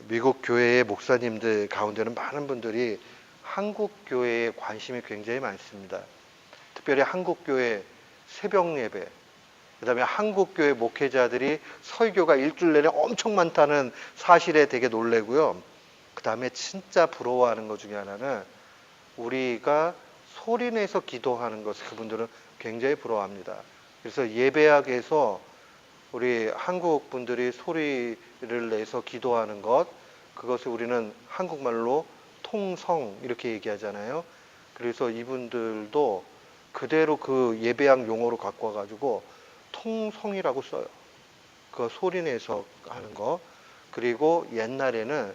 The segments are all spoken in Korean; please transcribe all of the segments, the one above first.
미국 교회의 목사님들 가운데는 많은 분들이 한국 교회에 관심이 굉장히 많습니다. 특별히 한국 교회 새벽 예배, 그다음에 한국 교회 목회자들이 설교가 일주일 내내 엄청 많다는 사실에 되게 놀래고요. 그다음에 진짜 부러워하는 것 중에 하나는 우리가 소리내서 기도하는 것을 그분들은 굉장히 부러워합니다. 그래서 예배학에서 우리 한국 분들이 소리를 내서 기도하는 것, 그것을 우리는 한국말로 통성 이렇게 얘기하잖아요. 그래서 이분들도 그대로 그 예배학 용어로 갖고 와가지고 통성이라고 써요. 그 소리내서 하는 거. 그리고 옛날에는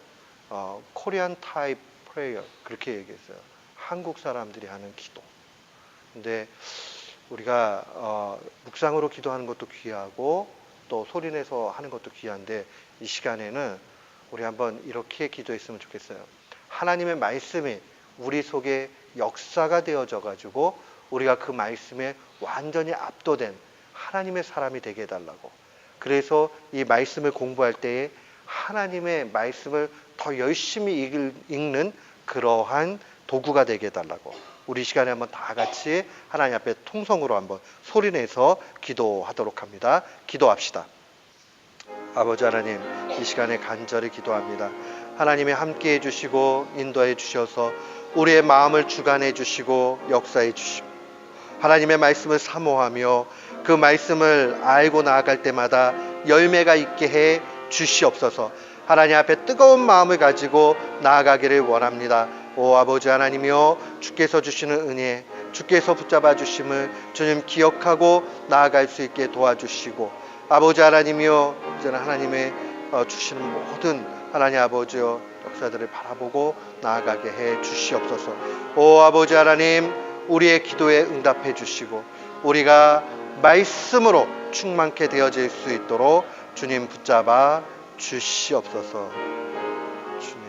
코리안 타입 프레이어 그렇게 얘기했어요. 한국 사람들이 하는 기도. 근데 우리가 묵상으로 기도하는 것도 귀하고 또 소리내서 하는 것도 귀한데 이 시간에는 우리 한번 이렇게 기도했으면 좋겠어요. 하나님의 말씀이 우리 속에 역사가 되어져 가지고 우리가 그 말씀에 완전히 압도된 하나님의 사람이 되게 해달라고. 그래서 이 말씀을 공부할 때에 하나님의 말씀을 더 열심히 읽는 그러한 도구가 되게 해달라고. 우리 시간에 한번 다 같이 하나님 앞에 통성으로 한번 소리내서 기도하도록 합니다. 기도합시다. 아버지 하나님, 이 시간에 간절히 기도합니다. 하나님이 함께 해주시고 인도해 주셔서 우리의 마음을 주관해 주시고 역사해 주시고 하나님의 말씀을 사모하며 그 말씀을 알고 나아갈 때마다 열매가 있게 해 주시옵소서. 하나님 앞에 뜨거운 마음을 가지고 나아가기를 원합니다. 오 아버지 하나님이여, 주께서 주시는 은혜, 주께서 붙잡아 주심을 주님 기억하고 나아갈 수 있게 도와주시고, 아버지 하나님이여, 이제는 하나님의 주시는 모든 하나님 아버지여 역사들을 바라보고 나아가게 해 주시옵소서. 오 아버지 하나님, 우리의 기도에 응답해 주시고 우리가 말씀으로 충만케 되어질 수 있도록 주님 붙잡아 주시옵소서. 주님.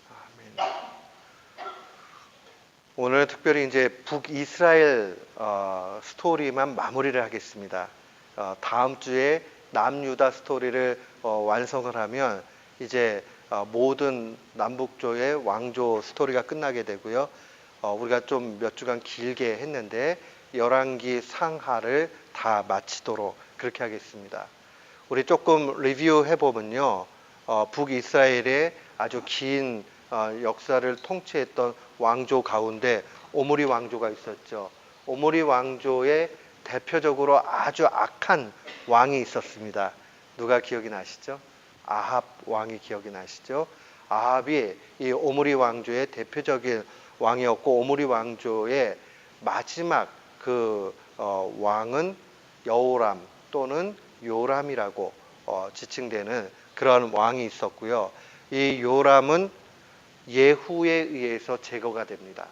아멘. 오늘 특별히 이제 북이스라엘 스토리만 마무리를 하겠습니다. 다음 주에 남유다 스토리를 완성을 하면 이제 모든 남북조의 왕조 스토리가 끝나게 되고요. 우리가 좀 몇 주간 길게 했는데 열왕기 상하를 다 마치도록 그렇게 하겠습니다. 우리 조금 리뷰해 보면요, 북이스라엘의 아주 긴 역사를 통치했던 왕조 가운데 오므리 왕조가 있었죠. 오므리 왕조의 대표적으로 아주 악한 왕이 있었습니다. 누가 기억이 나시죠? 아합 왕이 기억이 나시죠? 아합이 이 오므리 왕조의 대표적인 왕이었고, 오므리 왕조의 마지막 그 왕은 여호람 또는 요람이라고 지칭되는 그런 왕이 있었고요. 이 요람은 예후에 의해서 제거가 됩니다.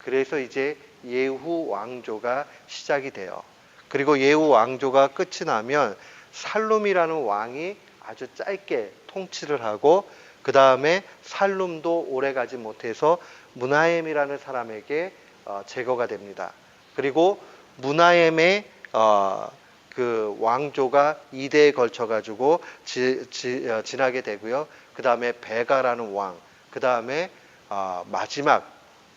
그래서 이제 예후 왕조가 시작이 돼요. 그리고 예후 왕조가 끝이 나면 살룸이라는 왕이 아주 짧게 통치를 하고, 그 다음에 살룸도 오래가지 못해서 므나헴이라는 사람에게 제거가 됩니다. 그리고 므나헴의 그 왕조가 2대에 걸쳐 가지고 지나게 되고요. 그 다음에 베가라는 왕, 그 다음에 마지막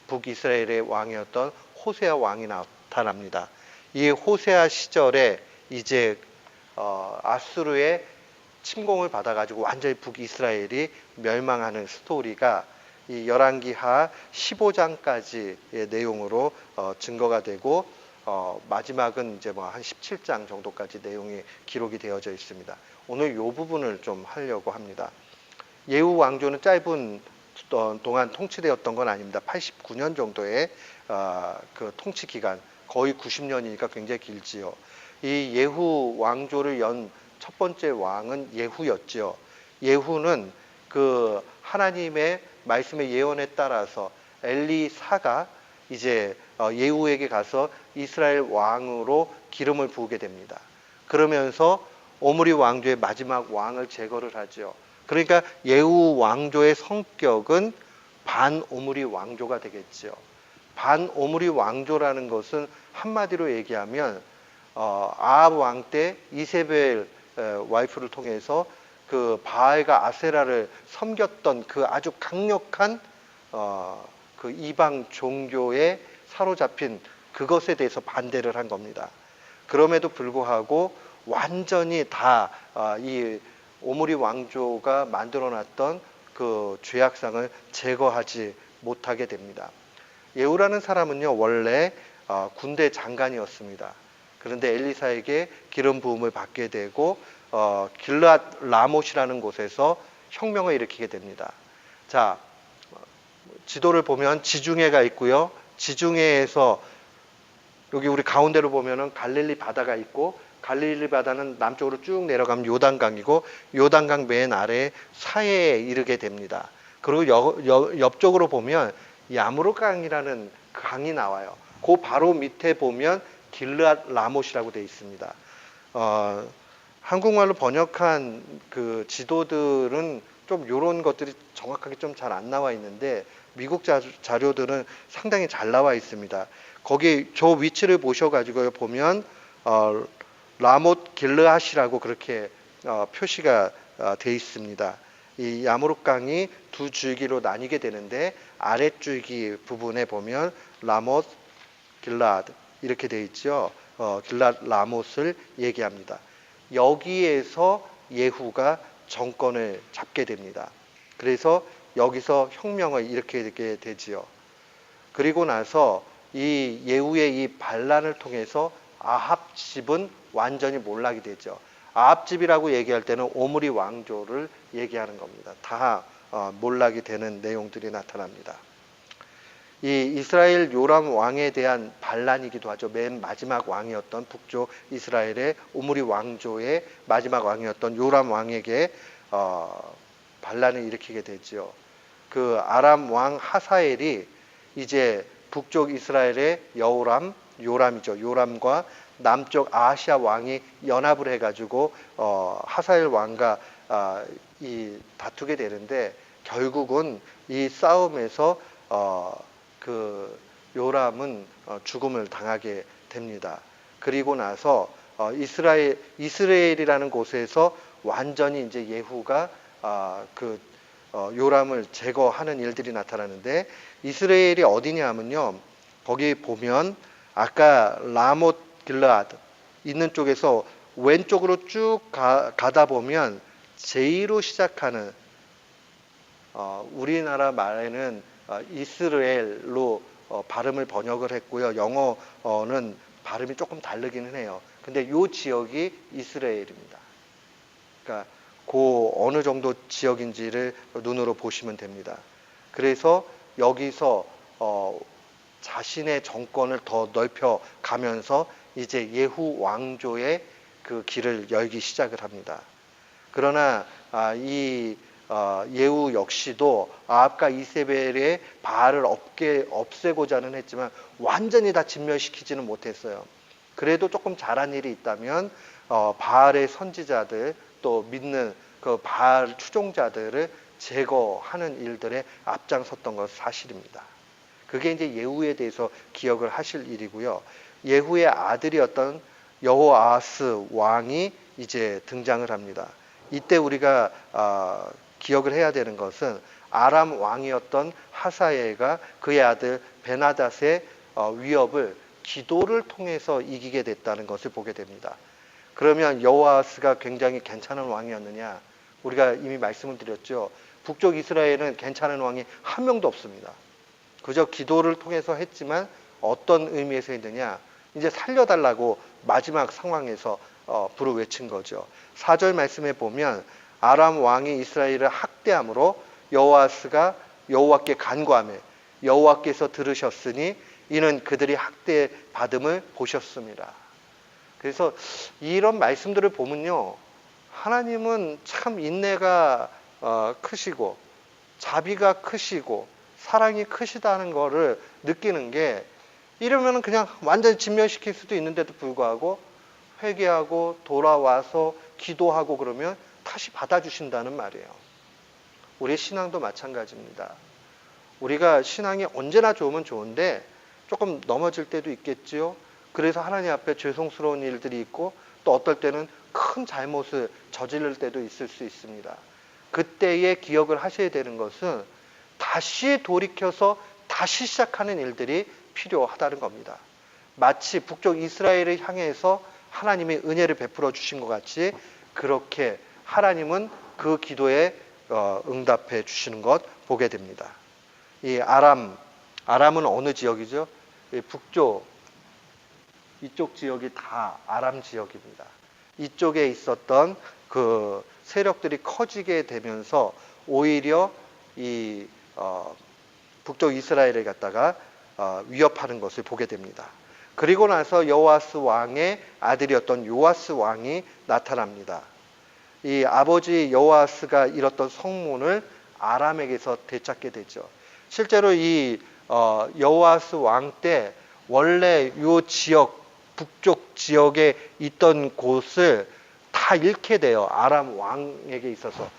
북이스라엘의 왕이었던 호세아 왕이 나타납니다. 이 호세아 시절에 이제 아수르의 침공을 받아가지고 완전히 북이스라엘이 멸망하는 스토리가 이 열왕기하 15장까지의 내용으로 증거가 되고, 마지막은 이제 뭐 한 17장 정도까지 내용이 기록이 되어져 있습니다. 오늘 이 부분을 좀 하려고 합니다. 예후 왕조는 짧은 동안 통치되었던 건 아닙니다. 89년 정도의 그 통치 기간, 거의 90년이니까 굉장히 길지요. 이 예후 왕조를 연 첫 번째 왕은 예후였지요. 예후는 그 하나님의 말씀의 예언에 따라서 엘리사가 이제 예후에게 가서 이스라엘 왕으로 기름을 부으게 됩니다. 그러면서 오므리 왕조의 마지막 왕을 제거를 하죠. 그러니까 예후 왕조의 성격은 반 오므리 왕조가 되겠죠. 반오므리 왕조라는 것은 한마디로 얘기하면 아합 왕 때 이세벨 와이프를 통해서 그 바알과 아세라를 섬겼던 그 아주 강력한 그 이방 종교에 사로잡힌 그것에 대해서 반대를 한 겁니다. 그럼에도 불구하고 완전히 다 이 오므리 왕조가 만들어놨던 그 죄악상을 제거하지 못하게 됩니다. 예후라는 사람은요 원래 군대 장관이었습니다. 그런데 엘리사에게 기름 부음을 받게 되고 길르앗 라못이라는 곳에서 혁명을 일으키게 됩니다. 자, 지도를 보면 지중해가 있고요. 지중해에서 여기 우리 가운데로 보면은 갈릴리 바다가 있고, 갈릴리 바다는 남쪽으로 쭉 내려가면 요단강이고, 요단강 맨 아래 사해에 이르게 됩니다. 그리고 옆쪽으로 보면 야무르강이라는 강이 나와요. 그 바로 밑에 보면 길르앗 라못이라고 되어 있습니다. 한국말로 번역한 그 지도들은 좀 이런 것들이 정확하게 좀 잘 안 나와 있는데 미국 자료들은 상당히 잘 나와 있습니다. 거기 저 위치를 보셔가지고 보면 라못 길르앗이라고 그렇게 표시가 돼 있습니다. 이 야무르강이 두 줄기로 나뉘게 되는데 아랫줄기 부분에 보면 라못 길르앗 이렇게 돼 있죠. 길르앗 라못을 얘기합니다. 여기에서 예후가 정권을 잡게 됩니다. 그래서 여기서 혁명을 일으키게 되지요. 그리고 나서 이 예후의 이 반란을 통해서 아합 집은 완전히 몰락이 되죠. 아합 집이라고 얘기할 때는 오므리 왕조를 얘기하는 겁니다. 다 몰락이 되는 내용들이 나타납니다. 이 이스라엘 요람 왕에 대한 반란이기도 하죠. 맨 마지막 왕이었던 북쪽 이스라엘의 오므리 왕조의 마지막 왕이었던 요람 왕에게 반란을 일으키게 되죠. 그 아람 왕 하사엘이 이제 북쪽 이스라엘의 요람이죠. 요람과 남쪽 아하시아 왕이 연합을 해가지고 하사엘 왕과 이 다투게 되는데 결국은 이 싸움에서 그 요람은 죽음을 당하게 됩니다. 그리고 나서 이스라엘이라는 곳에서 완전히 이제 예후가 그 요람을 제거하는 일들이 나타나는데 이스라엘이 어디냐면요. 거기 보면 아까 라못 길르앗 있는 쪽에서 왼쪽으로 쭉 가다 보면 제이로 시작하는 우리나라 말에는 이스라엘로 발음을 번역을 했고요. 영어는 발음이 조금 다르기는 해요. 근데 이 지역이 이스라엘입니다. 그러니까 그 어느 정도 지역인지를 눈으로 보시면 됩니다. 그래서 여기서 자신의 정권을 더 넓혀 가면서 이제 예후 왕조의 그 길을 열기 시작을 합니다. 그러나 이 예후 역시도 아합과 이세벨의 바알을 없애고자는 했지만 완전히 다 진멸시키지는 못했어요. 그래도 조금 잘한 일이 있다면 바알의 선지자들 또 믿는 그 바알 추종자들을 제거하는 일들에 앞장섰던 것은 사실입니다. 그게 이제 예후에 대해서 기억을 하실 일이고요. 예후의 아들이었던 여호아하스 왕이 이제 등장을 합니다. 이때 우리가 기억을 해야 되는 것은 아람 왕이었던 하사엘가 그의 아들 베나닷의 위협을 기도를 통해서 이기게 됐다는 것을 보게 됩니다. 그러면 여호아하스가 굉장히 괜찮은 왕이었느냐? 우리가 이미 말씀을 드렸죠. 북쪽 이스라엘은 괜찮은 왕이 한 명도 없습니다. 그저 기도를 통해서 했지만 어떤 의미에서 했느냐? 이제 살려달라고 마지막 상황에서 부르 외친 거죠. 4절 말씀에 보면 아람 왕이 이스라엘을 학대함으로 여호아스가 여호와께 간구하며 여호와께서 들으셨으니 이는 그들이 학대받음을 보셨습니다. 그래서 이런 말씀들을 보면요. 하나님은 참 인내가 크시고 자비가 크시고 사랑이 크시다는 것을 느끼는 게 이러면 그냥 완전히 진멸시킬 수도 있는데도 불구하고 회개하고 돌아와서 기도하고 그러면 다시 받아주신다는 말이에요. 우리의 신앙도 마찬가지입니다. 우리가 신앙이 언제나 좋으면 좋은데 조금 넘어질 때도 있겠지요. 그래서 하나님 앞에 죄송스러운 일들이 있고 또 어떨 때는 큰 잘못을 저지를 때도 있을 수 있습니다. 그때에 기억을 하셔야 되는 것은 다시 돌이켜서 다시 시작하는 일들이 필요하다는 겁니다. 마치 북쪽 이스라엘을 향해서 하나님이 은혜를 베풀어 주신 것 같이 그렇게 하나님은 그 기도에 응답해 주시는 것 보게 됩니다. 이 아람은 어느 지역이죠? 북쪽 이쪽 지역이 다 아람 지역입니다. 이쪽에 있었던 그 세력들이 커지게 되면서 오히려 이 북쪽 이스라엘을 갖다가 위협하는 것을 보게 됩니다. 그리고 나서 여호아스 왕의 아들이었던 요아스 왕이 나타납니다. 이 아버지 여호아스가 잃었던 성문을 아람에게서 되찾게 되죠. 실제로 이 여호아스 왕 때 원래 요 지역 북쪽 지역에 있던 곳을 다 잃게 돼요. 아람 왕에게 있어서.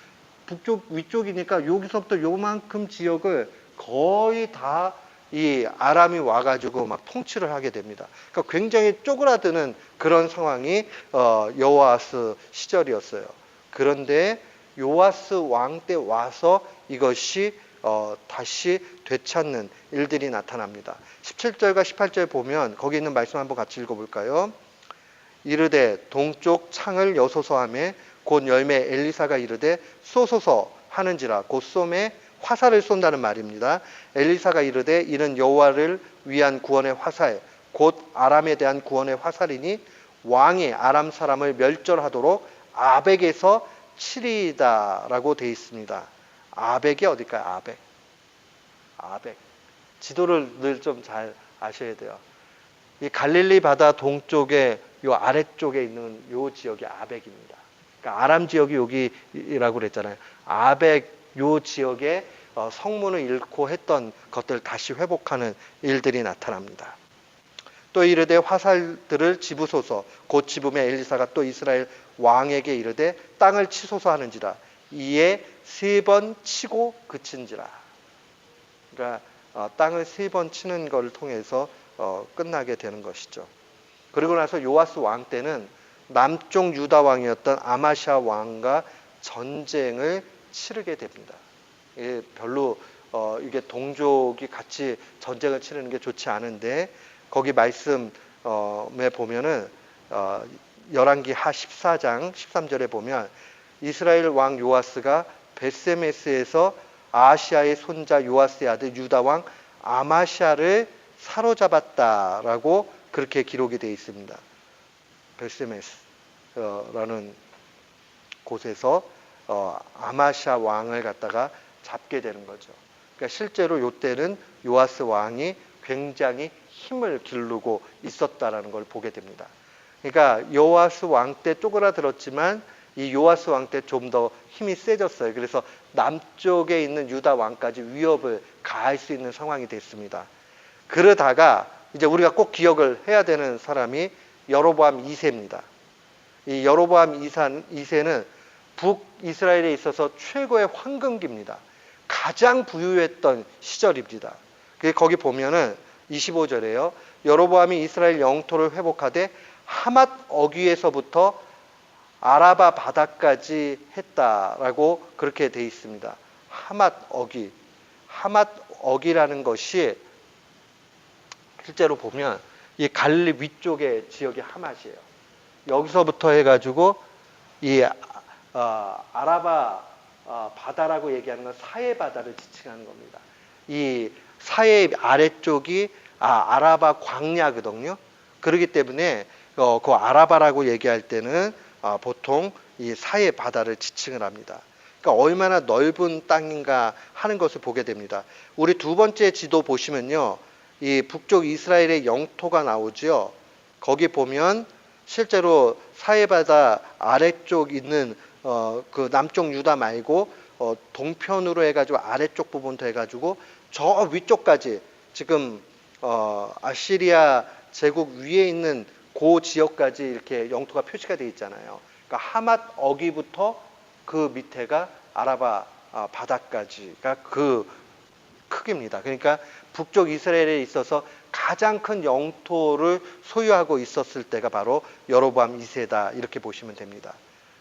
북쪽 위쪽이니까 여기서부터 요만큼 지역을 거의 다 이 아람이 와가지고 막 통치를 하게 됩니다. 그러니까 굉장히 쪼그라드는 그런 상황이 여호아스 시절이었어요. 그런데 요아스 왕 때 와서 이것이 다시 되찾는 일들이 나타납니다. 17절과 18절 보면 거기 있는 말씀 한번 같이 읽어볼까요? 이르되 동쪽 창을 여소서 하매 곧 열매 엘리사가 이르되 쏘소서 하는지라 곧 쏘매 화살을 쏜다는 말입니다. 엘리사가 이르되 이는 여호와를 위한 구원의 화살 곧 아람에 대한 구원의 화살이니 왕이 아람 사람을 멸절하도록 아벡에서 치리이다라고 되어 있습니다. 아벡이 어딜까요? 아벡. 지도를 늘 좀 잘 아셔야 돼요. 이 갈릴리 바다 동쪽에 요 아래쪽에 있는 요 지역이 아벡입니다. 그러니까 아람 지역이 여기라고 그랬잖아요. 아벡 요 지역에 성문을 잃고 했던 것들 다시 회복하는 일들이 나타납니다. 또 이르되 화살들을 집으소서 곧 집음에 엘리사가 또 이스라엘 왕에게 이르되 땅을 치소서 하는지라 이에 3번 치고 그친지라. 그러니까 땅을 3번 치는 것을 통해서 끝나게 되는 것이죠. 그리고 나서 요아스 왕 때는 남쪽 유다 왕이었던 아마시아 왕과 전쟁을 치르게 됩니다. 별로 이게 동족이 같이 전쟁을 치르는 게 좋지 않은데 거기 말씀에 보면은 열왕기 하 14장 13절에 보면 이스라엘 왕 요아스가 베세메스에서 아하시아의 손자 요아스의 아들 유다 왕 아마시아를 사로잡았다라고 그렇게 기록이 되어 있습니다. 베세메스라는 곳에서 아마시아 왕을 갖다가 잡게 되는 거죠. 그러니까 실제로 이때는 요아스 왕이 굉장히 힘을 기르고 있었다라는 걸 보게 됩니다. 그러니까 요아스 왕 때 쪼그라들었지만 이 요아스 왕 때 좀 더 힘이 세졌어요. 그래서 남쪽에 있는 유다 왕까지 위협을 가할 수 있는 상황이 됐습니다. 그러다가 이제 우리가 꼭 기억을 해야 되는 사람이 여로보암 2세입니다. 이 여로보암 2세는 북이스라엘에 있어서 최고의 황금기입니다. 가장 부유했던 시절입니다. 거기 보면은 25절에요. 여로보암이 이스라엘 영토를 회복하되 하맛 어귀에서부터 아라바 바다까지 했다라고 그렇게 되어 있습니다. 하맛 어귀라는 것이 실제로 보면 이 갈릴리 위쪽의 지역이 하맛이에요. 여기서부터 해가지고 이 아라바 바다라고 얘기하는 건 사해 바다를 지칭하는 겁니다. 이 사해 아래쪽이 아라바 광야거든요. 그렇기 때문에 그 아라바라고 얘기할 때는 보통 이 사해 바다를 지칭을 합니다. 그러니까 얼마나 넓은 땅인가 하는 것을 보게 됩니다. 우리 두 번째 지도 보시면요, 이 북쪽 이스라엘의 영토가 나오죠. 거기 보면 실제로 사해 바다 아래쪽 있는 그 남쪽 유다 말고 동편으로 해가지고 아래쪽 부분도 해가지고 저 위쪽까지 지금 아시리아 제국 위에 있는 그 지역까지 이렇게 영토가 표시가 되어 있잖아요. 그러니까 하맛 어귀부터 그 밑에가 아라바 바다까지가 그 크기입니다. 그러니까 북쪽 이스라엘에 있어서 가장 큰 영토를 소유하고 있었을 때가 바로 여로보암 2세다 이렇게 보시면 됩니다.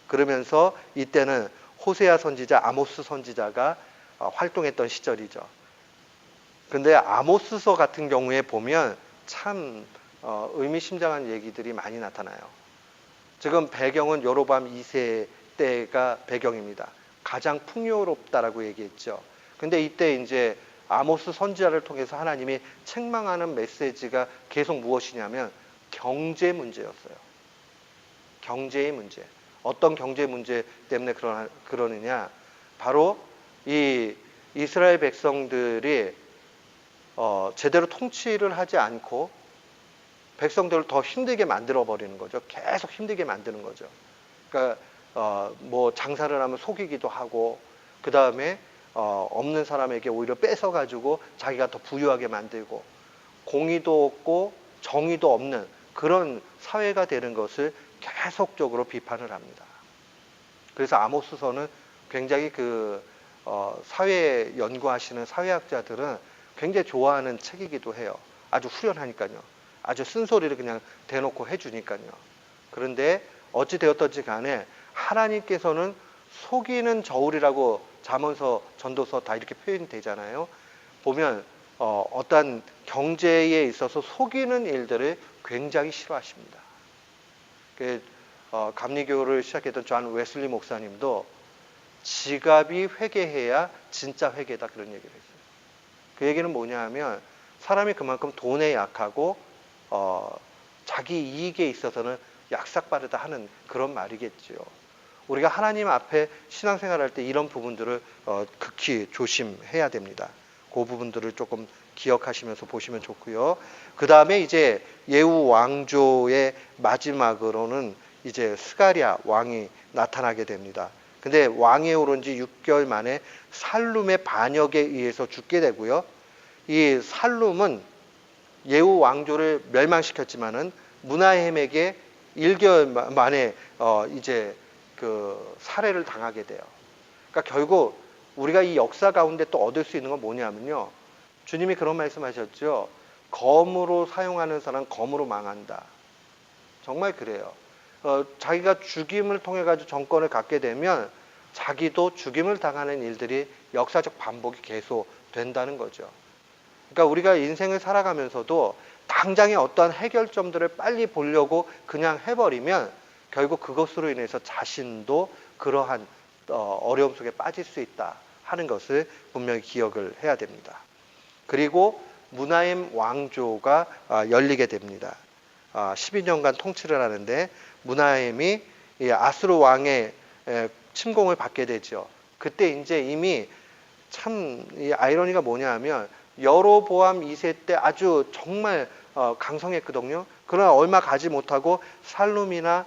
그러면서 이때는 호세아 선지자, 아모스 선지자가 활동했던 시절이죠. 근데 아모스서 같은 경우에 보면 참 의미심장한 얘기들이 많이 나타나요. 지금 배경은 여로보암 2세 때가 배경입니다. 가장 풍요롭다라고 얘기했죠. 근데 이때 이제 아모스 선지자를 통해서 하나님이 책망하는 메시지가 계속 무엇이냐면 경제 문제였어요. 경제의 문제. 어떤 경제 문제 때문에 그러느냐? 바로 이 이스라엘 백성들이 제대로 통치를 하지 않고 백성들을 더 힘들게 만들어 버리는 거죠. 계속 힘들게 만드는 거죠. 그러니까 뭐 장사를 하면 속이기도 하고, 그 다음에 없는 사람에게 오히려 뺏어 가지고 자기가 더 부유하게 만들고, 공의도 없고 정의도 없는 그런 사회가 되는 것을 계속적으로 비판을 합니다. 그래서 아모스서는 굉장히 사회 연구하시는 사회학자들은 굉장히 좋아하는 책이기도 해요. 아주 후련하니까요. 아주 쓴소리를 그냥 대놓고 해주니까요. 그런데 어찌 되었든지 간에 하나님께서는 속이는 저울이라고 잠언서, 전도서 다 이렇게 표현이 되잖아요. 보면 어떤 경제에 있어서 속이는 일들을 굉장히 싫어하십니다. 감리교를 시작했던 존 웨슬리 목사님도 지갑이 회개해야 진짜 회개다 그런 얘기를 했어요. 그 얘기는 뭐냐 하면 사람이 그만큼 돈에 약하고 자기 이익에 있어서는 약삭빠르다 하는 그런 말이겠죠. 우리가 하나님 앞에 신앙생활할 때 이런 부분들을 극히 조심해야 됩니다. 그 부분들을 조금 기억하시면서 보시면 좋고요. 그 다음에 이제 예후 왕조의 마지막으로는 이제 스가랴 왕이 나타나게 됩니다. 근데 왕에 오른 지 6개월 만에 살룸의 반역에 의해서 죽게 되고요. 이 살룸은 예후 왕조를 멸망시켰지만은 므나헴에게 1개월 만에 이제 살해를 당하게 돼요. 그러니까 결국 우리가 이 역사 가운데 또 얻을 수 있는 건 뭐냐면요. 주님이 그런 말씀하셨죠. 검으로 사용하는 사람 검으로 망한다. 정말 그래요. 자기가 죽임을 통해 가지고 정권을 갖게 되면 자기도 죽임을 당하는 일들이 역사적 반복이 계속 된다는 거죠. 그러니까 우리가 인생을 살아가면서도 당장의 어떠한 해결점들을 빨리 보려고 그냥 해버리면 결국 그것으로 인해서 자신도 그러한 어려움 속에 빠질 수 있다 하는 것을 분명히 기억을 해야 됩니다. 그리고 므나헴 왕조가 열리게 됩니다. 12년간 통치를 하는데 므나헴이 아수르 왕의 침공을 받게 되죠. 그때 이제 이미 참 아이러니가 뭐냐 하면 여로보암 2세 때 아주 정말 강성했거든요. 그러나 얼마 가지 못하고 살룸이나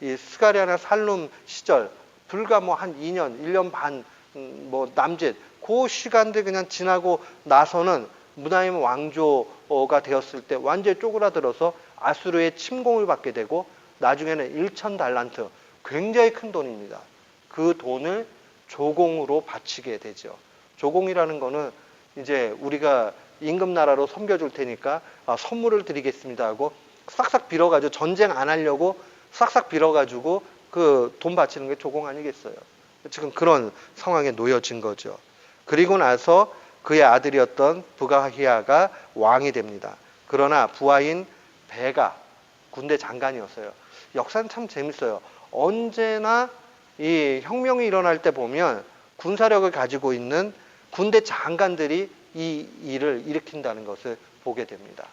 이 스가랴나 살룸 시절 불과 뭐 한 2년, 1년 반 뭐 남짓 그 시간들 그냥 지나고 나서는 므나헴 왕조가 되었을 때 완전히 쪼그라들어서 아수르의 침공을 받게 되고 나중에는 1,000달란트 굉장히 큰 돈입니다. 그 돈을 조공으로 바치게 되죠. 조공이라는 거는 이제 우리가 임금나라로 섬겨줄 테니까 선물을 드리겠습니다 하고 싹싹 빌어가지고 전쟁 안 하려고 싹싹 빌어가지고 그 돈 바치는 게 조공 아니겠어요. 지금 그런 상황에 놓여진 거죠. 그리고 나서 그의 아들이었던 부가히야가 왕이 됩니다. 그러나 부하인 베가 군대 장관이었어요. 역사는 참 재밌어요. 언제나 이 혁명이 일어날 때 보면 군사력을 가지고 있는 군대 장관들이 이 일을 일으킨다는 것을 보게 됩니다.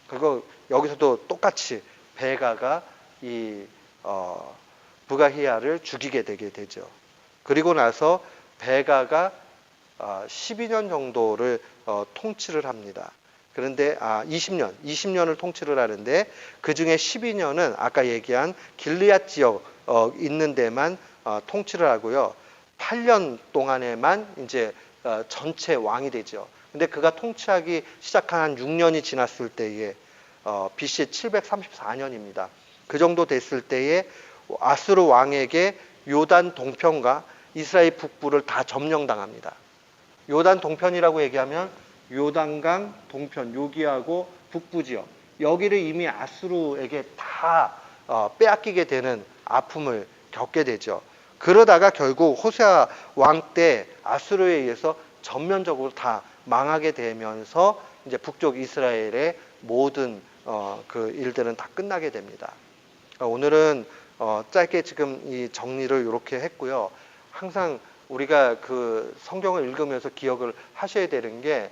그리고 여기서도 똑같이 베가가 이 부가히야를 죽이게 되게 되죠. 그리고 나서 베가가 12년 정도를 통치를 합니다. 그런데 20년을 통치를 하는데 그 중에 12년은 아까 얘기한 길르앗 지역 있는 데만 통치를 하고요. 8년 동안에만 이제 전체 왕이 되죠. 근데 그가 통치하기 시작한 한 6년이 지났을 때에 BC 734년입니다. 그 정도 됐을 때에 아수르 왕에게 요단 동편과 이스라엘 북부를 다 점령당합니다. 요단 동편이라고 얘기하면 요단강 동편, 여기하고 북부 지역, 여기를 이미 아수르에게 다 빼앗기게 되는 아픔을 겪게 되죠. 그러다가 결국 호세아 왕 때 아수르에 의해서 전면적으로 다 망하게 되면서 이제 북쪽 이스라엘의 모든 그 일들은 다 끝나게 됩니다. 오늘은 짧게 지금 이 정리를 이렇게 했고요. 항상 우리가 그 성경을 읽으면서 기억을 하셔야 되는 게,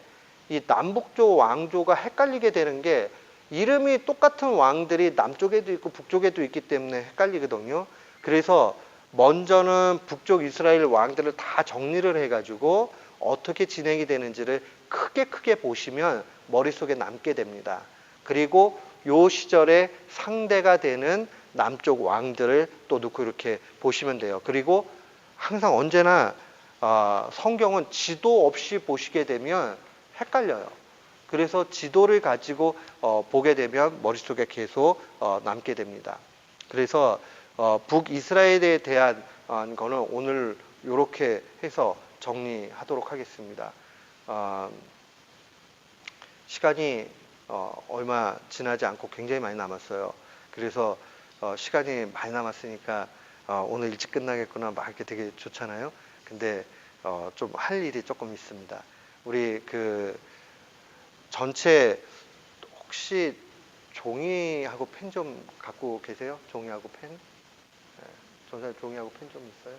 이 남북조 왕조가 헷갈리게 되는 게, 이름이 똑같은 왕들이 남쪽에도 있고 북쪽에도 있기 때문에 헷갈리거든요. 그래서 먼저는 북쪽 이스라엘 왕들을 다 정리를 해가지고 어떻게 진행이 되는지를 크게 보시면 머릿속에 남게 됩니다. 그리고 요 시절에 상대가 되는 남쪽 왕들을 또 넣고 이렇게 보시면 돼요. 그리고 항상 언제나 성경은 지도 없이 보시게 되면 헷갈려요. 그래서 지도를 가지고 보게 되면 머릿속에 계속 남게 됩니다. 그래서 북이스라엘에 대한 거는 오늘 이렇게 해서 정리하도록 하겠습니다. 시간이 얼마 지나지 않고 굉장히 많이 남았어요. 그래서 시간이 많이 남았으니까 오늘 일찍 끝나겠구나 막 이렇게 되게 좋잖아요. 근데 좀 할 일이 조금 있습니다. 우리 그 전체 혹시 종이하고 펜 좀 갖고 계세요? 종이하고 펜? 전사 종이하고 펜 좀 있어요?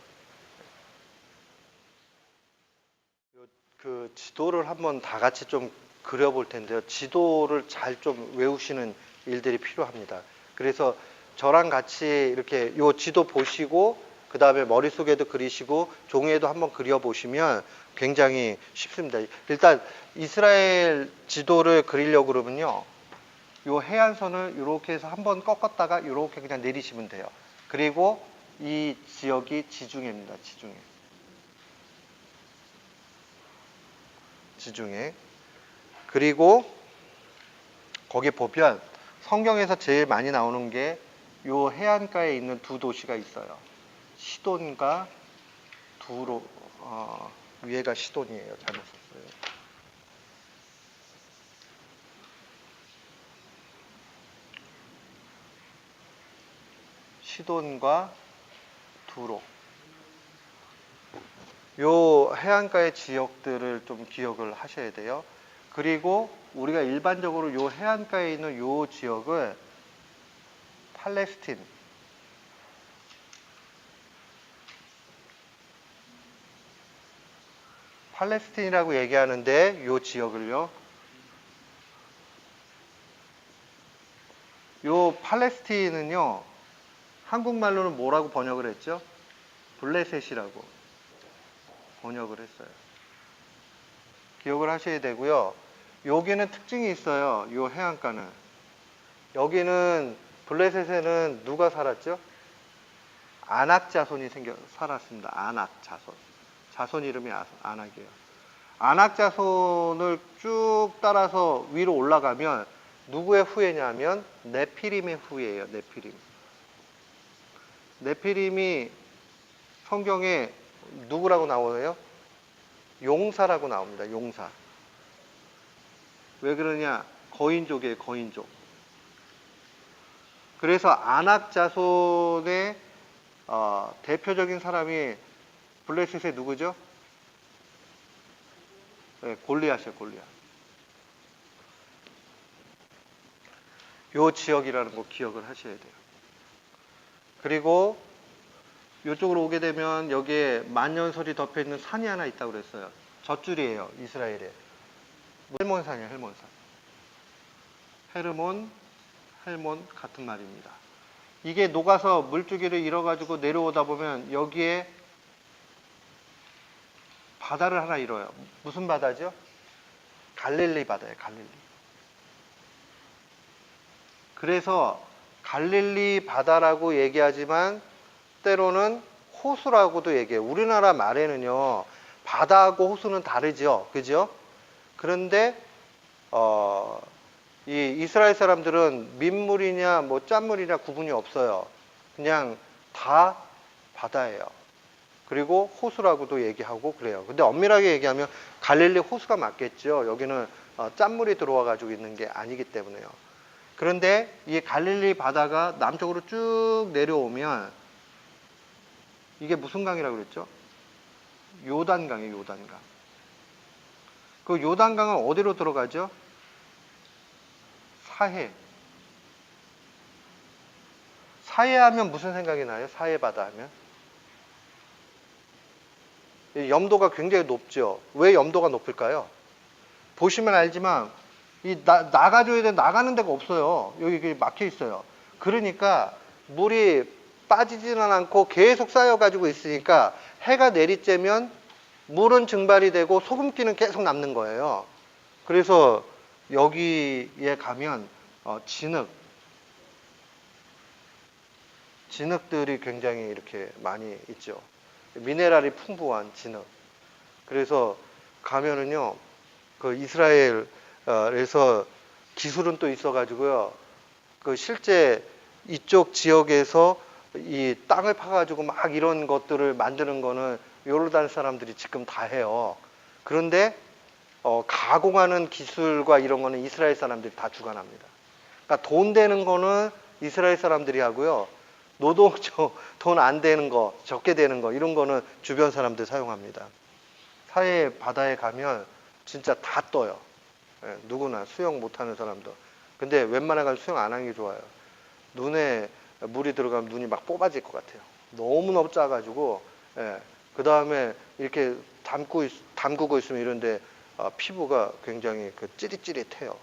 그 지도를 한번 다 같이 좀 그려볼 텐데요. 지도를 잘 좀 외우시는 일들이 필요합니다. 그래서 저랑 같이 이렇게 요 지도 보시고 그 다음에 머릿속에도 그리시고 종이에도 한번 그려보시면 굉장히 쉽습니다. 일단 이스라엘 지도를 그리려고 그러면요, 요 해안선을 이렇게 해서 한번 꺾었다가 이렇게 그냥 내리시면 돼요. 그리고 이 지역이 지중해입니다. 지중해. 그리고 거기 보면 성경에서 제일 많이 나오는 게 요 해안가에 있는 두 도시가 있어요. 시돈과 두로, 위에가 시돈이에요. 잘못 썼어요. 시돈과 두로. 요 해안가의 지역들을 좀 기억을 하셔야 돼요. 그리고 우리가 일반적으로 요 해안가에 있는 요 지역을 팔레스틴이라고 얘기하는데, 요 지역을요, 요 팔레스틴은요, 한국말로는 뭐라고 번역을 했죠? 블레셋이라고 번역을 했어요. 기억을 하셔야 되고요. 여기는 특징이 있어요. 요 해안가는. 여기는 블레셋에는 누가 살았죠? 아낙 자손이 살았습니다. 아낙 자손. 자손 이름이 아낙이에요. 아낙 자손을 쭉 따라서 위로 올라가면 누구의 후예냐면 네피림의 후예예요. 네피림이 성경에 누구라고 나오나요? 용사라고 나옵니다. 용사. 왜 그러냐? 거인족이에요. 거인족. 그래서 아낙 자손의 대표적인 사람이 블레셋의 누구죠? 네, 골리앗이에요. 골리앗. 요 지역이라는 거 기억을 하셔야 돼요. 그리고 이쪽으로 오게 되면 여기에 만년설이 덮여있는 산이 하나 있다고 그랬어요. 젖줄이에요. 이스라엘에. 헬몬산이에요. 헬몬산. 헬몬 같은 말입니다. 이게 녹아서 물줄기를 잃어가지고 내려오다 보면 여기에 바다를 하나 이뤄요. 무슨 바다죠? 갈릴리 바다예요. 갈릴리. 그래서 갈릴리 바다라고 얘기하지만 때로는 호수라고도 얘기해요. 우리나라 말에는요, 바다하고 호수는 다르죠. 그죠? 그런데 이 이스라엘 사람들은 민물이냐 뭐 짠물이냐 구분이 없어요. 그냥 다 바다예요. 그리고 호수라고도 얘기하고 그래요. 근데 엄밀하게 얘기하면 갈릴리 호수가 맞겠죠. 여기는 짠물이 들어와 가지고 있는 게 아니기 때문에요. 그런데 이 갈릴리 바다가 남쪽으로 쭉 내려오면 이게 무슨 강이라고 그랬죠? 요단강이에요, 요단강. 그 요단강은 어디로 들어가죠? 사해. 사해 하면 무슨 생각이 나요? 사해 바다 하면? 염도가 굉장히 높죠. 왜 염도가 높을까요? 보시면 알지만 나가줘야 되는데 나가는 데가 없어요. 여기 막혀 있어요. 그러니까 물이 빠지지는 않고 계속 쌓여가지고 있으니까 해가 내리쬐면 물은 증발이 되고 소금기는 계속 남는 거예요. 그래서 여기에 가면 진흙들이 굉장히 이렇게 많이 있죠. 미네랄이 풍부한 진흙. 그래서 가면은요, 그 이스라엘에서 기술은 또 있어가지고요, 그 실제 이쪽 지역에서 이 땅을 파가지고 막 이런 것들을 만드는 거는 요르단 사람들이 지금 다 해요. 그런데 가공하는 기술과 이런 거는 이스라엘 사람들이 다 주관합니다. 그러니까 돈 되는 거는 이스라엘 사람들이 하고요. 돈 안 되는 거, 적게 되는 거, 이런 거는 주변 사람들 사용합니다. 사해 바다에 가면 진짜 다 떠요. 예, 누구나 수영 못하는 사람도. 근데 웬만하면 수영 안 하는 게 좋아요. 눈에 물이 들어가면 눈이 막 뽑아질 것 같아요. 너무너무 짜가지고, 예, 그 다음에 이렇게 담그고 있으면 이런데 피부가 굉장히 찌릿찌릿해요.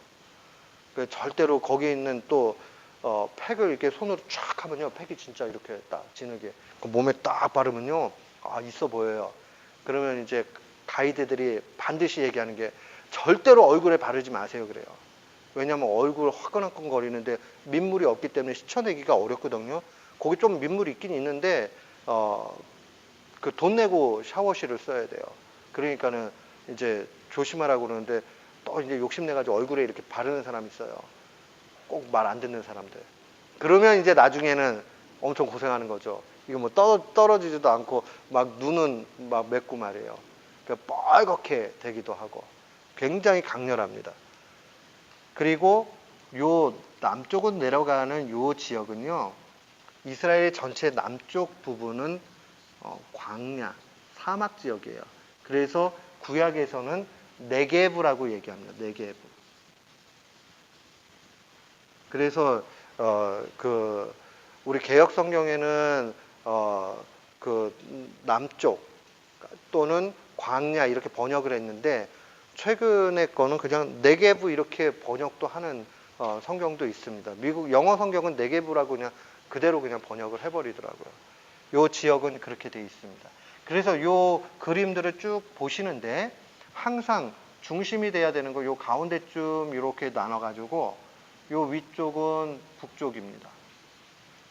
절대로 거기 있는 또 팩을 이렇게 손으로 쫙 하면요, 팩이 진짜 이렇게 딱 진흙에 몸에 딱 바르면요, 있어 보여요. 그러면 이제 가이드들이 반드시 얘기하는 게 절대로 얼굴에 바르지 마세요 그래요. 왜냐하면 얼굴 화끈화끈 거리는데 민물이 없기 때문에 씻어내기가 어렵거든요. 거기 좀 민물이 있긴 있는데 그 돈 내고 샤워실을 써야 돼요. 그러니까는 이제 조심하라고 그러는데 또 이제 욕심내가지고 얼굴에 이렇게 바르는 사람이 있어요. 꼭 말 안 듣는 사람들. 그러면 이제 나중에는 엄청 고생하는 거죠. 이거 뭐 떨어지지도 않고 막 눈은 막 맵고 말이에요. 그러니까 빨갛게 되기도 하고 굉장히 강렬합니다. 그리고 요 남쪽으로 내려가는 요 지역은요, 이스라엘 전체 남쪽 부분은 광야, 사막 지역이에요. 그래서 구약에서는 네게브라고 얘기합니다. 네게브. 그래서 우리 개역 성경에는 그 남쪽 또는 광야 이렇게 번역을 했는데 최근에 거는 그냥 네게브 이렇게 번역도 하는 성경도 있습니다. 미국 영어 성경은 네게브라고 그냥 그대로 그냥 번역을 해버리더라고요. 요 지역은 그렇게 돼 있습니다. 그래서 요 그림들을 쭉 보시는데 항상 중심이 돼야 되는 거 요 가운데쯤 이렇게 나눠가지고 요 위쪽은 북쪽입니다.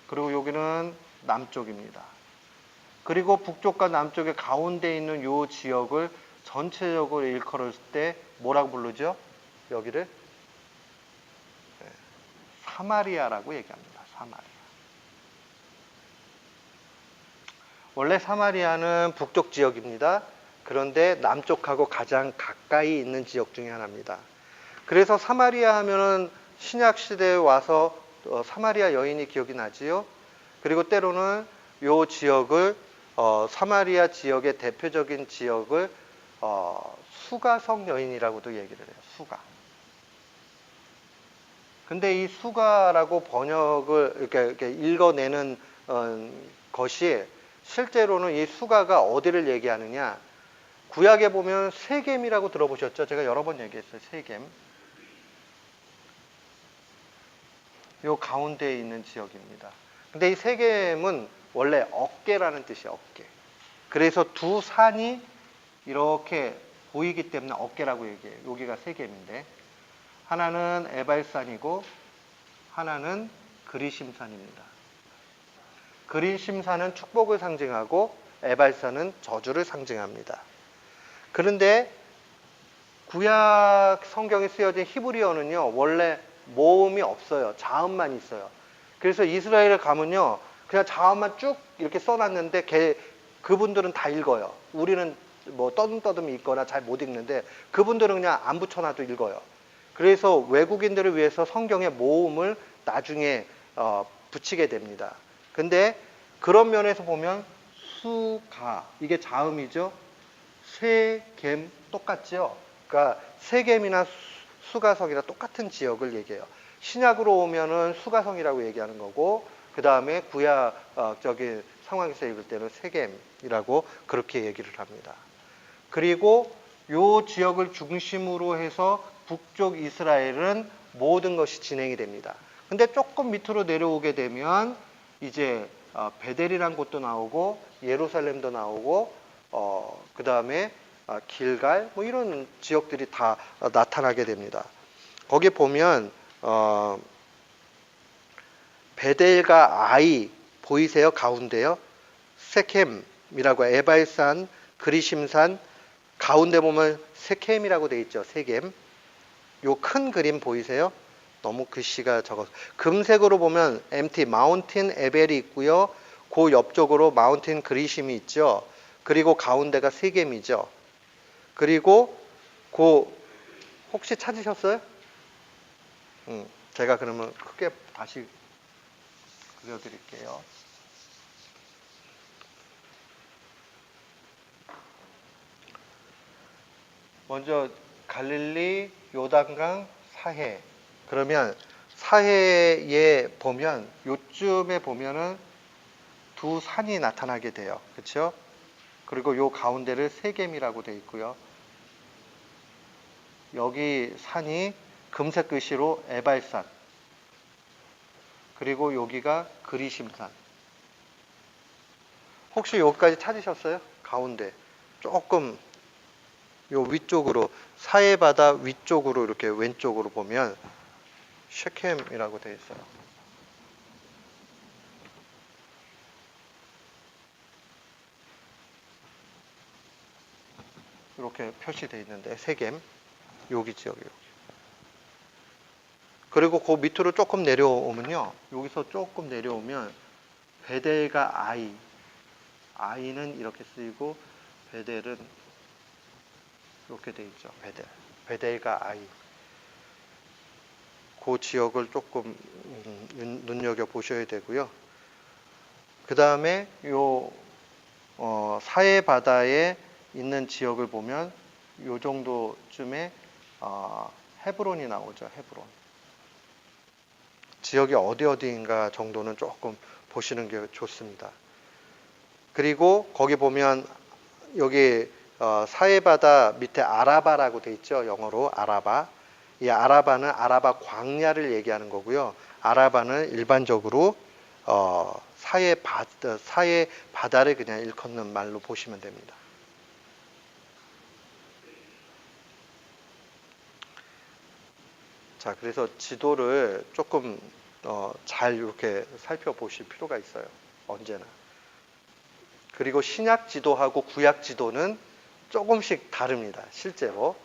그리고 여기는 남쪽입니다. 그리고 북쪽과 남쪽의 가운데 있는 요 지역을 전체적으로 일컬었을 때 뭐라고 부르죠? 여기를 사마리아라고 얘기합니다. 사마리아. 원래 사마리아는 북쪽 지역입니다. 그런데 남쪽하고 가장 가까이 있는 지역 중에 하나입니다. 그래서 사마리아 하면은 신약 시대에 와서 사마리아 여인이 기억이 나지요. 그리고 때로는 요 지역을 사마리아 지역의 대표적인 지역을 수가성 여인이라고도 얘기를 해요. 수가. 근데 이 수가라고 번역을 이렇게 읽어내는 것이 실제로는 이 수가가 어디를 얘기하느냐? 구약에 보면 세겜이라고 들어보셨죠? 제가 여러 번 얘기했어요. 세겜. 요 가운데에 있는 지역입니다. 근데 이 세겜은 원래 어깨라는 뜻이에요. 어깨. 그래서 두 산이 이렇게 보이기 때문에 어깨라고 얘기해요. 여기가 세겜인데 하나는 에발산이고 하나는 그리심산입니다. 그리심산은 축복을 상징하고 에발산은 저주를 상징합니다. 그런데 구약 성경에 쓰여진 히브리어는요, 원래 모음이 없어요. 자음만 있어요. 그래서 이스라엘에 가면요, 그냥 자음만 쭉 이렇게 써놨는데 그분들은 다 읽어요. 우리는 뭐 떠듬떠듬 읽거나 잘 못 읽는데 그분들은 그냥 안 붙여놔도 읽어요. 그래서 외국인들을 위해서 성경의 모음을 나중에 붙이게 됩니다. 근데 그런 면에서 보면 수가 이게 자음이죠. 세겜 똑같죠. 그러니까 세겜이나 수가성이나 똑같은 지역을 얘기해요. 신약으로 오면은 수가성이라고 얘기하는 거고 그 다음에 구약적인 상황에서 읽을 때는 세겜이라고 그렇게 얘기를 합니다. 그리고 요 지역을 중심으로 해서 북쪽 이스라엘은 모든 것이 진행이 됩니다. 근데 조금 밑으로 내려오게 되면 이제 베델이란 곳도 나오고 예루살렘도 나오고 그 다음에 길갈 뭐 이런 지역들이 다 나타나게 됩니다. 거기 보면 베델과 아이 보이세요? 가운데요. 세켐이라고 에발산, 그리심산 가운데 보면 세켐이라고 돼 있죠. 세겜. 요 큰 그림 보이세요? 너무 글씨가 적어서 금색으로 보면 MT 마운틴 에벨이 있고요. 그 옆쪽으로 마운틴 그리심이 있죠. 그리고 가운데가 세겜이죠. 그리고 그 혹시 찾으셨어요? 제가 그러면 크게 다시 그려드릴게요. 먼저 갈릴리, 요단강, 사해. 그러면 사해에 보면 요쯤에 보면은 두 산이 나타나게 돼요. 그렇죠? 그리고 요 가운데를 세겜이라고 되어 있고요. 여기 산이 금색 글씨로 에발산. 그리고 여기가 그리심산. 혹시 여기까지 찾으셨어요? 가운데. 조금 요 위쪽으로 사해바다 위쪽으로 이렇게 왼쪽으로 보면 셰켐이라고 되어 있어요. 이렇게 표시되어 있는데 세겜 여기 지역이요. 그리고 그 밑으로 조금 내려오면요. 여기서 조금 내려오면 베델과 아이는 이렇게 쓰이고 베델은 이렇게 돼 있죠. 베델과 아이. 그 지역을 조금 눈여겨 보셔야 되고요. 그 다음에 요 사해 바다에 있는 지역을 보면 요 정도쯤에 헤브론이 나오죠. 헤브론. 지역이 어디인가 정도는 조금 보시는 게 좋습니다. 그리고 거기 보면 여기 사해바다 밑에 아라바라고 돼 있죠. 영어로 아라바. 이 아라바는 아라바 광야를 얘기하는 거고요. 아라바는 일반적으로 사해 바다를 그냥 일컫는 말로 보시면 됩니다. 자, 그래서 지도를 조금 잘 이렇게 살펴보실 필요가 있어요. 언제나. 그리고 신약 지도하고 구약 지도는 조금씩 다릅니다. 실제로.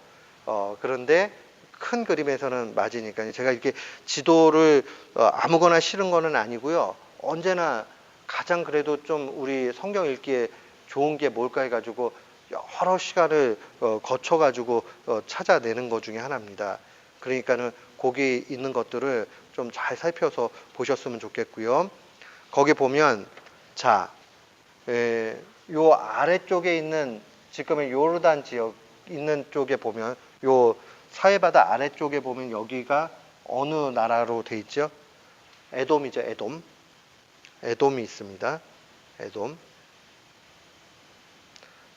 그런데 큰 그림에서는 맞으니까 제가 이렇게 지도를 아무거나 실은 거는 아니고요. 언제나 가장 그래도 좀 우리 성경 읽기에 좋은 게 뭘까 해가지고 여러 시간을 거쳐가지고 찾아내는 것 중에 하나입니다. 그러니까는 거기 있는 것들을 좀 잘 살펴서 보셨으면 좋겠고요. 거기 보면 자, 요 아래쪽에 있는 지금의 요르단 지역 있는 쪽에 보면 요 사해바다 아래쪽에 보면 여기가 어느 나라로 돼 있죠? 에돔이죠. 에돔이 있습니다. 에돔.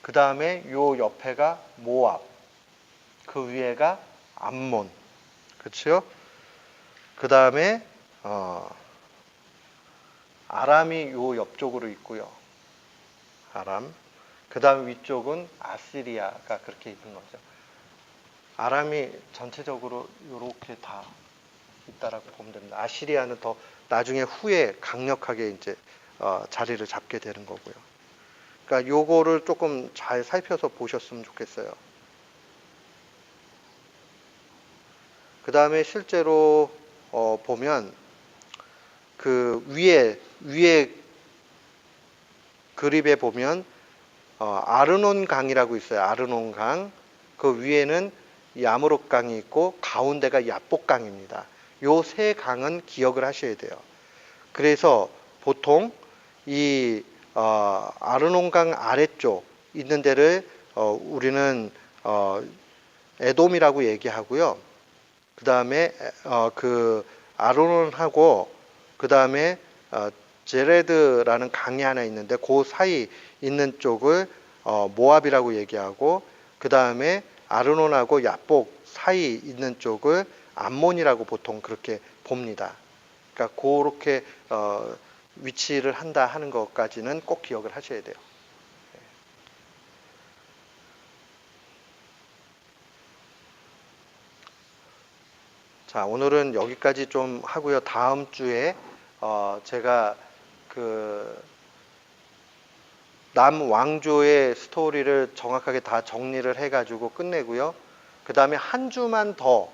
그 다음에 요 옆에가 모압. 그 위에가 암몬. 그렇죠? 그 다음에 아람이 요 옆쪽으로 있고요. 아람. 그 다음 위쪽은 아시리아가 그렇게 있는 거죠. 아람이 전체적으로 이렇게 다 있다라고 보면 됩니다. 아시리아는 더 나중에 후에 강력하게 이제 자리를 잡게 되는 거고요. 그러니까 요거를 조금 잘 살펴서 보셨으면 좋겠어요. 그 다음에 실제로 보면 그 위에 그립에 보면 아르논 강이라고 있어요. 아르논 강. 그 위에는 야무룩 강이 있고 가운데가 야복 강입니다. 요 세 강은 기억을 하셔야 돼요. 그래서 보통 이 아르논 강 아래쪽 있는 데를 우리는 에돔이라고 얘기하고요. 그 다음에 그 아르논하고 그 다음에 제레드라는 강이 하나 있는데 그 사이 있는 쪽을 모압이라고 얘기하고 그 다음에 아르논하고 야복 사이 있는 쪽을 암몬이라고 보통 그렇게 봅니다. 그러니까 그렇게 위치를 한다 하는 것까지는 꼭 기억을 하셔야 돼요. 자, 오늘은 여기까지 좀 하고요. 다음 주에 제가 그 남왕조의 스토리를 정확하게 다 정리를 해가지고 끝내고요. 그 다음에 한 주만 더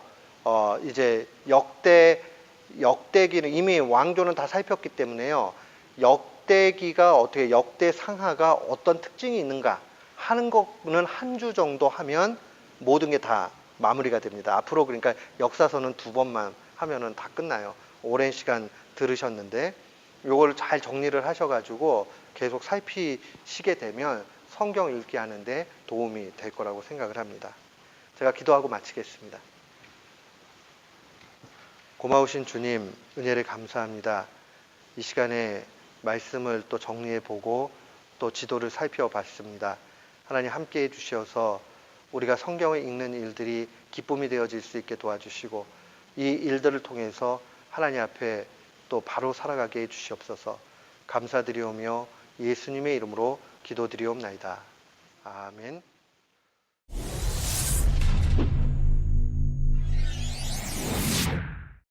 이제 역대기는 이미 왕조는 다 살폈기 때문에요. 역대기가 어떻게 역대 상하가 어떤 특징이 있는가 하는 거는 한 주 정도 하면 모든 게 다 마무리가 됩니다. 앞으로 그러니까 역사서는 두 번만 하면은 다 끝나요. 오랜 시간 들으셨는데 요걸 잘 정리를 하셔가지고 계속 살피시게 되면 성경 읽기 하는데 도움이 될 거라고 생각을 합니다. 제가 기도하고 마치겠습니다. 고마우신 주님, 은혜를 감사합니다. 이 시간에 말씀을 또 정리해 보고 또 지도를 살펴봤습니다. 하나님 함께 해주셔서 우리가 성경을 읽는 일들이 기쁨이 되어질 수 있게 도와주시고 이 일들을 통해서 하나님 앞에 또 바로 살아가게 해주시옵소서. 감사드리오며 예수님의 이름으로 기도드리옵나이다. 아멘.